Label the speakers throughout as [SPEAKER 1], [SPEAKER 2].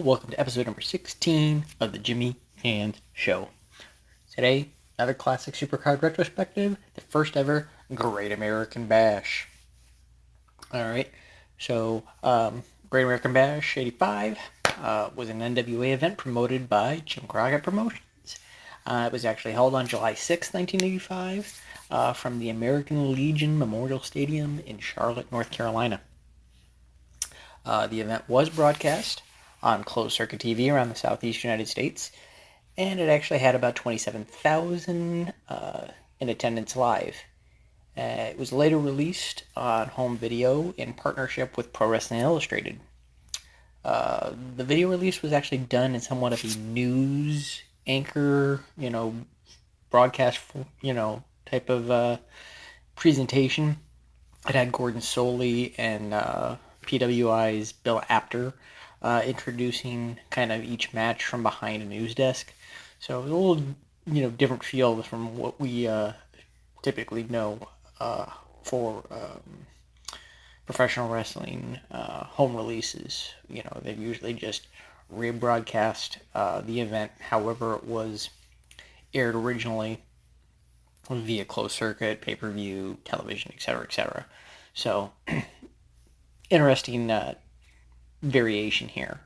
[SPEAKER 1] welcome to episode number 16 of the Jimmy Canz Show. Today, another classic supercard retrospective, the first ever Great American Bash. Alright, so Great American Bash 85 was an NWA event promoted by Jim Crockett Promotions. It was actually held on July 6, 1985 from the American Legion Memorial Stadium in Charlotte, North Carolina. The event was broadcast on closed-circuit TV around the southeast United States, and it actually had about 27,000 in attendance live. It was later released on home video in partnership with Pro Wrestling Illustrated. The video release was actually done in somewhat of a news anchor, broadcast, type of presentation. It had Gordon Soley and PWI's Bill Apter introducing kind of each match from behind a news desk. So it was a little, different feel from what we typically know for professional wrestling home releases. They usually just rebroadcast the event however it was aired originally via closed circuit, pay-per-view, television, etc., etc. So interesting variation here.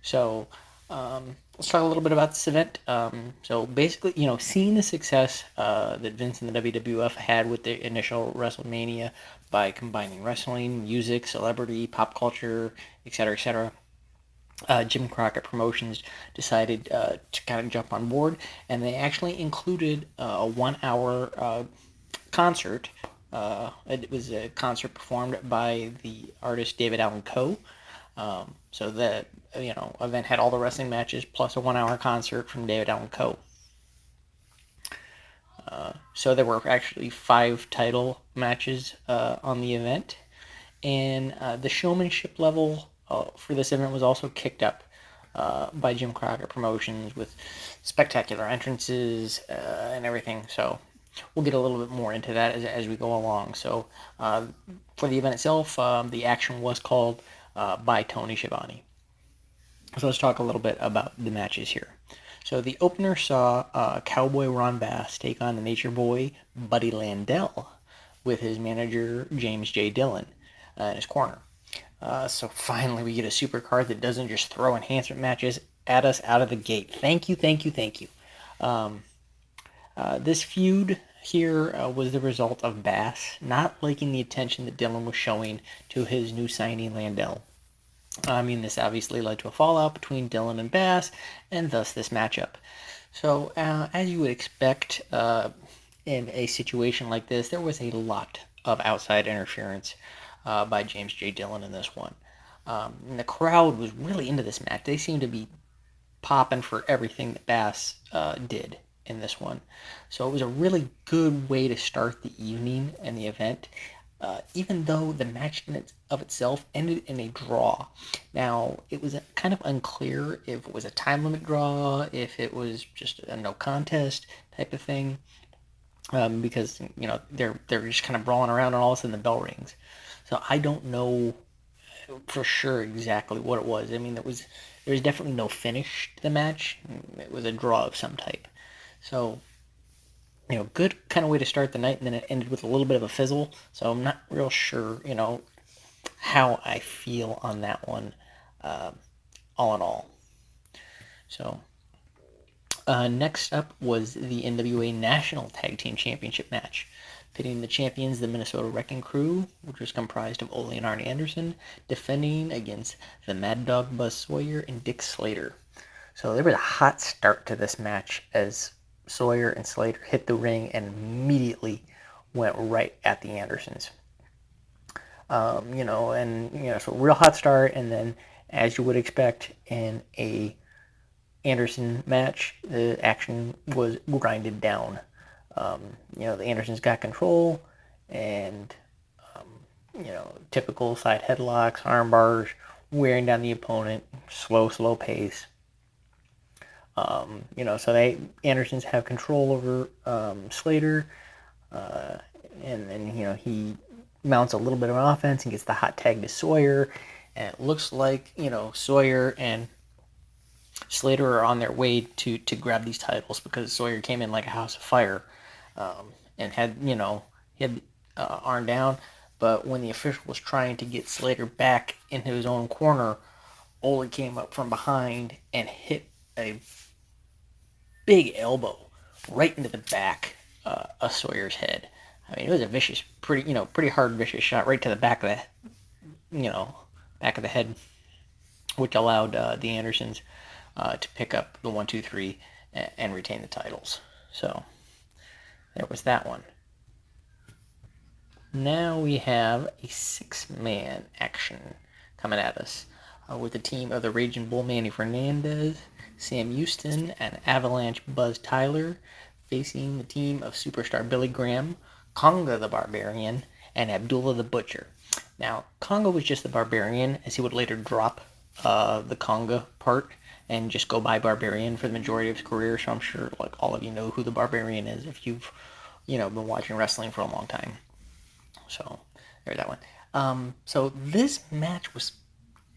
[SPEAKER 1] So let's talk a little bit about this event. So basically, seeing the success that Vince and the WWF had with the initial WrestleMania by combining wrestling, music, celebrity, pop culture, etc., etc., Jim Crockett Promotions decided to kind of jump on board, and they actually included a 1-hour concert. It was a concert performed by the artist David Allan Coe. So the event had all the wrestling matches plus a 1-hour concert from David Allan Coe. So there were actually 5 title matches on the event, and the showmanship level for this event was also kicked up by Jim Crockett Promotions with spectacular entrances and everything. So we'll get a little bit more into that as we go along. So for the event itself, the action was called by Tony Schiavone. So let's talk a little bit about the matches here. So the opener saw Cowboy Ron Bass take on the Nature Boy Buddy Landel with his manager James J. Dillon in his corner. So finally we get a super card that doesn't just throw enhancement matches at us out of the gate. Thank you. This feud here was the result of Bass not liking the attention that Dillon was showing to his new signing Landel. This obviously led to a fallout between Dillon and Bass, and thus this matchup. So, as you would expect in a situation like this, there was a lot of outside interference by James J. Dillon in this one. And the crowd was really into this match. They seemed to be popping for everything that Bass did in this one. So it was a really good way to start the evening and the event, even though the match in of itself ended in a draw. Now, it was kind of unclear if it was a time limit draw, if it was just a no contest type of thing, because, they're just kind of brawling around and all of a sudden the bell rings. So I don't know for sure exactly what it was. There was definitely no finish to the match. It was a draw of some type. So, good kind of way to start the night, and then it ended with a little bit of a fizzle. So I'm not real sure, how I feel on that one, all in all. So, next up was the NWA National Tag Team Championship match, pitting the champions, the Minnesota Wrecking Crew, which was comprised of Ole and Arnie Anderson, defending against the Mad Dog Buzz Sawyer and Dick Slater. So there was a hot start to this match as Sawyer and Slater hit the ring and immediately went right at the Andersons. So real hot start, and then as you would expect in a Anderson match, the action was grinded down. The Andersons got control, and typical side headlocks, arm bars, wearing down the opponent, slow pace. So Andersons have control over Slater, and then he mounts a little bit of an offense and gets the hot tag to Sawyer, and it looks like Sawyer and Slater are on their way to grab these titles because Sawyer came in like a house of fire, and had he had Arn down. But when the official was trying to get Slater back into his own corner, Ole came up from behind and hit a big elbow right into the back of Sawyer's head. I mean, it was a vicious, pretty hard, vicious shot right to the back of back of the head, which allowed the Andersons to pick up the 1, 2, 3 and retain the titles. So there was that one. Now we have a 6-man action coming at us with the team of the Raging Bull Manny Fernandez, Sam Houston, and Avalanche Buzz Tyler facing the team of Superstar Billy Graham, Conga the Barbarian, and Abdullah the Butcher. Now, Conga was just the Barbarian, as he would later drop the Conga part and just go by Barbarian for the majority of his career. So I'm sure like all of you know who the Barbarian is if you've been watching wrestling for a long time. So there's that one. So this match was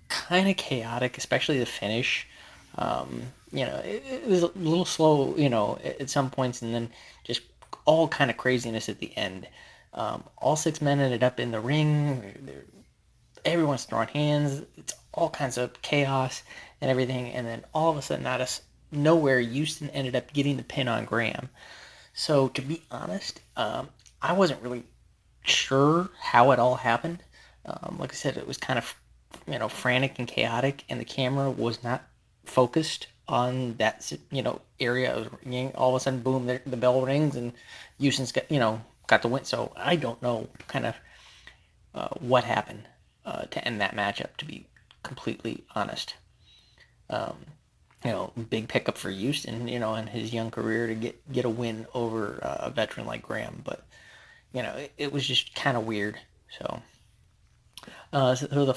[SPEAKER 1] kind of chaotic, especially the finish. It was a little slow, at some points, and then just all kind of craziness at the end. All 6 men ended up in the ring. Everyone's throwing hands. It's all kinds of chaos and everything. And then all of a sudden, out of nowhere, Houston ended up getting the pin on Graham. So to be honest, I wasn't really sure how it all happened. Like I said, it was kind of frantic and chaotic, and the camera was not focused on that area of ringing. All of a sudden, boom, the bell rings and Houston's got the win. So I don't know kind of what happened to end that matchup, to be completely honest. Big pickup for Houston, in his young career to get a win over a veteran like Graham, but it was just kind of weird. So the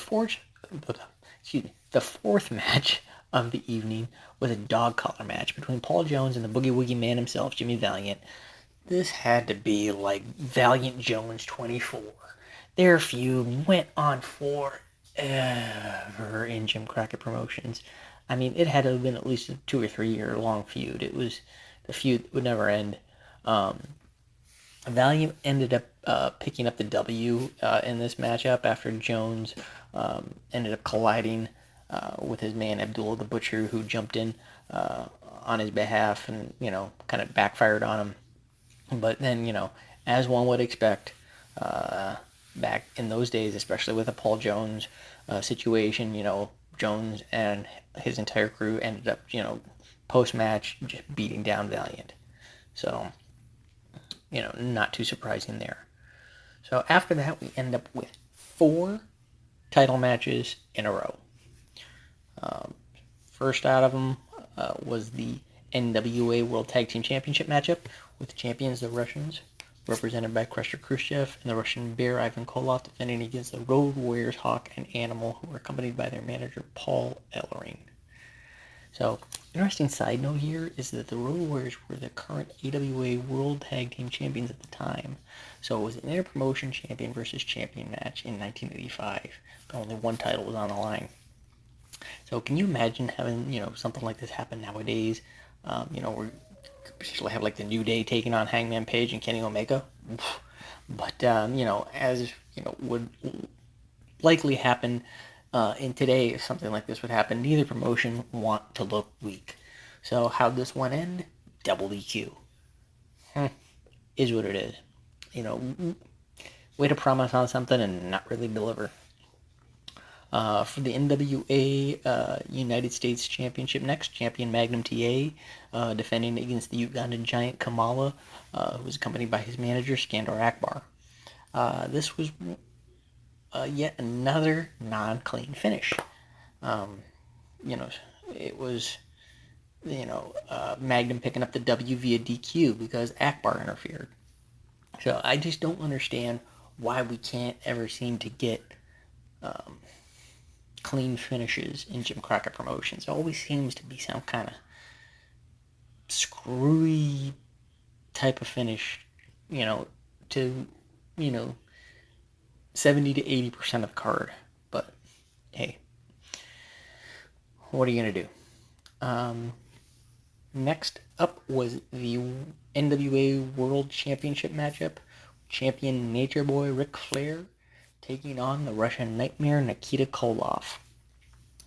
[SPEAKER 1] fourth match of the evening was a dog collar match between Paul Jones and the Boogie Woogie Man himself, Jimmy Valiant. This had to be like Valiant Jones 24. Their feud went on forever in Jim Crockett Promotions. I mean, it had to have been at least a 2 or 3 year long feud. The feud would never end. Valiant ended up picking up the W in this matchup after Jones ended up colliding with his man Abdullah the Butcher, who jumped in on his behalf and kind of backfired on him. But then as one would expect, back in those days, especially with a Paul Jones situation, Jones and his entire crew ended up post match just beating down Valiant. So not too surprising there. So after that, we end up with 4 title matches in a row. First out of them was the NWA World Tag Team Championship matchup with champions the Russians, represented by Crusher Khrushchev and the Russian Bear Ivan Koloff, defending against the Road Warriors Hawk and Animal, who were accompanied by their manager Paul Ellering. So, interesting side note here is that the Road Warriors were the current AWA World Tag Team Champions at the time. So it was an interpromotion champion versus champion match in 1985, but only one title was on the line. So can you imagine having, something like this happen nowadays? We potentially have like the New Day taking on Hangman Page and Kenny Omega. But, as, would likely happen in today, if something like this would happen, neither promotion want to look weak. So how'd this one end? Double DQ. Is what it is. Way to promise on something and not really deliver. For the NWA United States Championship next, champion Magnum TA, defending against the Ugandan giant Kamala, who was accompanied by his manager Skandar Akbar. This was yet another non-clean finish. It was, Magnum picking up the W via DQ because Akbar interfered. So I just don't understand why we can't ever seem to get clean finishes in Jim Crockett Promotions. It always seems to be some kind of screwy type of finish, to, 70 to 80% of the card. But, hey, what are you going to do? Next up was the NWA World Championship matchup. Champion Nature Boy Ric Flair taking on the Russian Nightmare Nikita Koloff.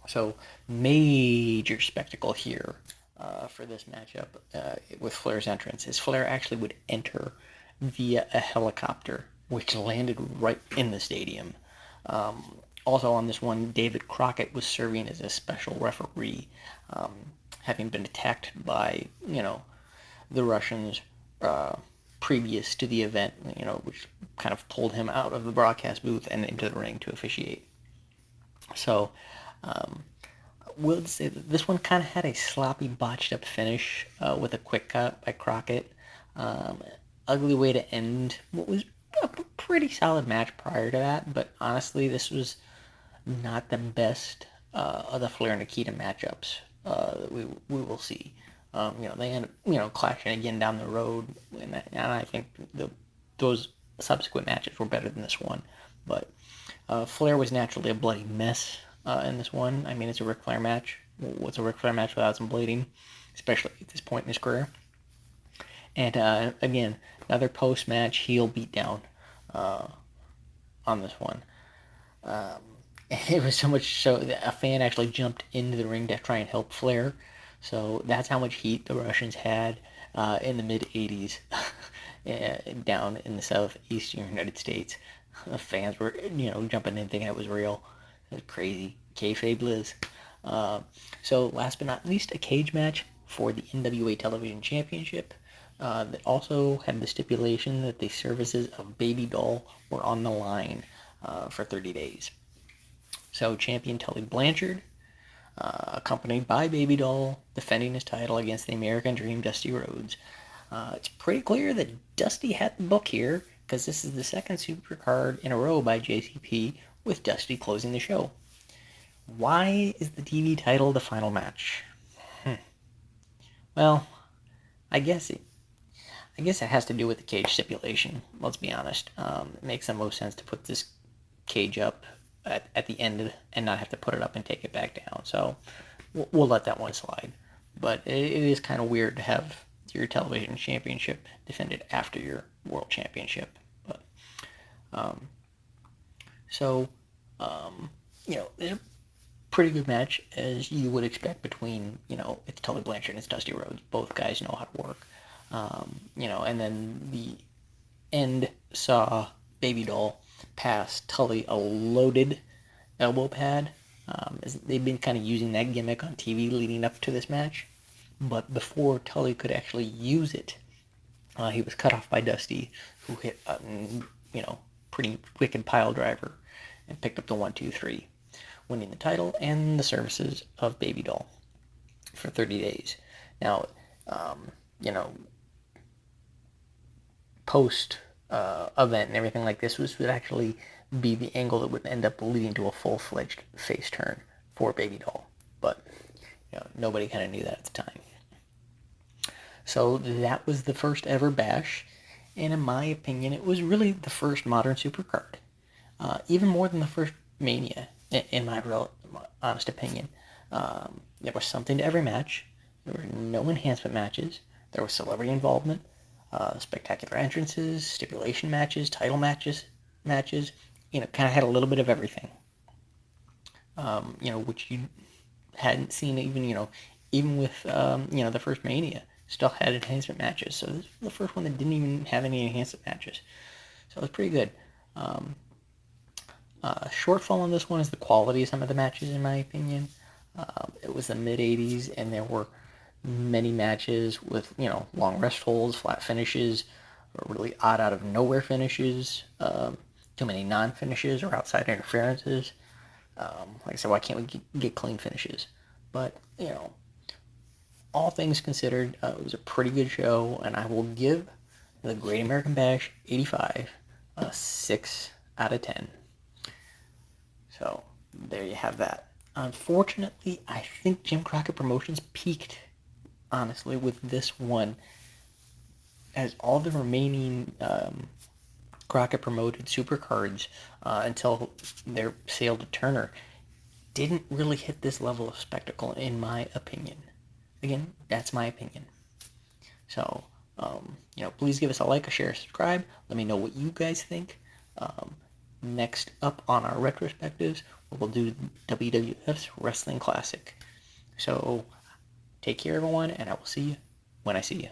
[SPEAKER 1] So, major spectacle here for this matchup with Flair's entrance. As Flair actually would enter via a helicopter, which landed right in the stadium. Also on this one, David Crockett was serving as a special referee, having been attacked by, the Russians previous to the event, which kind of pulled him out of the broadcast booth and into the ring to officiate. So, we'll say that this one kind of had a sloppy, botched-up finish with a quick cut by Crockett. Ugly way to end what was a pretty solid match prior to that, but honestly, this was not the best of the Flair and Nikita matchups that we will see. They end up, clashing again down the road, and I think those subsequent matches were better than this one. But Flair was naturally a bloody mess in this one. I mean, it's a Ric Flair match. What's a Ric Flair match without some bleeding, especially at this point in his career? And again, another post-match heel beatdown on this one. It was so much so that a fan actually jumped into the ring to try and help Flair. So that's how much heat the Russians had in the mid-'80s down in the southeastern United States. The fans were, jumping in thinking it was real. It was crazy. Kayfabe lives. So last but not least, a cage match for the NWA Television Championship that also had the stipulation that the services of Baby Doll were on the line for 30 days. So champion Tully Blanchard, accompanied by Baby Doll, defending his title against the American Dream Dusty Rhodes. It's pretty clear that Dusty had the book here, because this is the second supercard in a row by JCP, with Dusty closing the show. Why is the TV title the final match? Well, I guess it has to do with the cage stipulation. Let's be honest. It makes the most sense to put this cage up at the end and not have to put it up and take it back down. So we'll let that one slide. But it is kind of weird to have your television championship defended after your world championship. But it's a pretty good match, as you would expect between, it's Tully Blanchard and it's Dusty Rhodes. Both guys know how to work. And then the end saw Baby Doll pass Tully a loaded elbow pad. As they've been kind of using that gimmick on TV leading up to this match. But before Tully could actually use it, he was cut off by Dusty, who hit a, pretty wicked pile driver and picked up the 1-2-3, winning the title and the services of Baby Doll for 30 days. Now, post event and everything like this would actually be the angle that would end up leading to a full-fledged face turn for Baby Doll. But, nobody kind of knew that at the time. So that was the first ever bash, and in my opinion, it was really the first modern supercard. Even more than the first Mania, in my real honest opinion. There was something to every match. There were no enhancement matches. There was celebrity involvement, spectacular entrances, stipulation matches, title matches, kind of had a little bit of everything. Which you hadn't seen even with, the first Mania, still had enhancement matches. So this was the first one that didn't even have any enhancement matches. So it was pretty good. Shortfall on this one is the quality of some of the matches, in my opinion. It was the mid-'80s, and there were many matches with, long rest holds, flat finishes, or really odd out-of-nowhere finishes, too many non-finishes or outside interferences. Like I said, why can't we get clean finishes? But, all things considered, it was a pretty good show, and I will give the Great American Bash 85 a 6 out of 10. So, there you have that. Unfortunately, I think Jim Crockett Promotions peaked, honestly, with this one, as all the remaining Crockett promoted supercards until their sale to Turner didn't really hit this level of spectacle, in my opinion. again, that's my opinion. So, please give us a like, a share, a subscribe. Let me know what you guys think. Next up on our retrospectives, we'll do WWF's Wrestling Classic. So, take care, everyone, and I will see you when I see you.